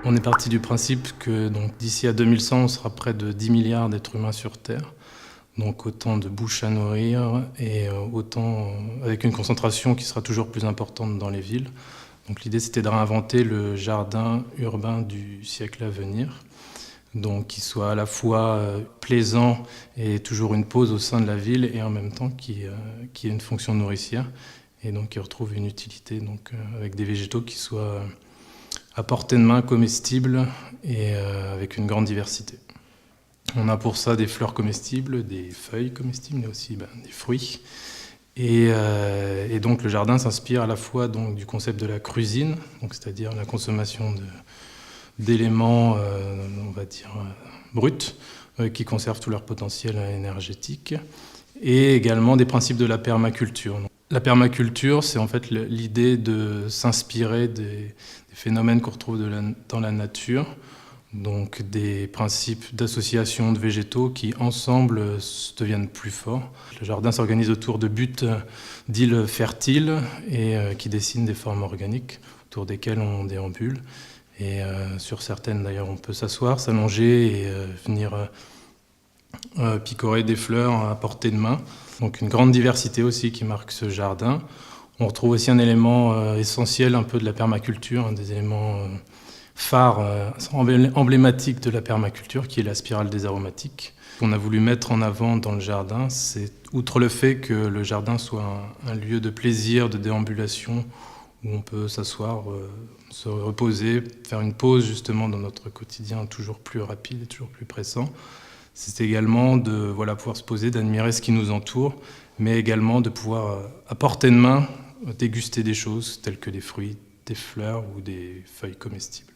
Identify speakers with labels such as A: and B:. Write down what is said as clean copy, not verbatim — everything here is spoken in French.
A: On est parti du principe que d'ici à 2100, on sera près de 10 milliards d'êtres humains sur Terre. Donc autant de bouches à nourrir et autant avec une concentration qui sera toujours plus importante dans les villes. Donc l'idée, c'était de réinventer le jardin urbain du siècle à venir. Donc qui soit à la fois plaisant et toujours une pause au sein de la ville et en même temps qui ait une fonction nourricière et donc qui retrouve une utilité avec des végétaux qui soient à portée de main, comestibles et avec une grande diversité. On a pour ça des fleurs comestibles, des feuilles comestibles, mais aussi des fruits. Et donc le jardin s'inspire à la fois du concept de la crusine, c'est-à-dire la consommation d'éléments, on va dire, bruts, qui conservent tout leur potentiel énergétique, et également des principes de la permaculture. La permaculture, c'est en fait l'idée de s'inspirer des phénomènes qu'on retrouve dans la nature, donc des principes d'association de végétaux qui, ensemble, deviennent plus forts. Le jardin s'organise autour de buttes d'îles fertiles et qui dessinent des formes organiques autour desquelles on déambule. Et sur certaines, d'ailleurs, on peut s'asseoir, s'allonger et venir picorer des fleurs à portée de main. Donc une grande diversité aussi qui marque ce jardin. On retrouve aussi un élément essentiel un peu de la permaculture, des éléments phares emblématiques de la permaculture, qui est la spirale des aromatiques. Ce qu'on a voulu mettre en avant dans le jardin, c'est, outre le fait que le jardin soit un lieu de plaisir, de déambulation, où on peut s'asseoir, se reposer, faire une pause justement dans notre quotidien toujours plus rapide et toujours plus pressant. C'est également de pouvoir se poser, d'admirer ce qui nous entoure, mais également de pouvoir, à portée de main, déguster des choses telles que des fruits, des fleurs ou des feuilles comestibles.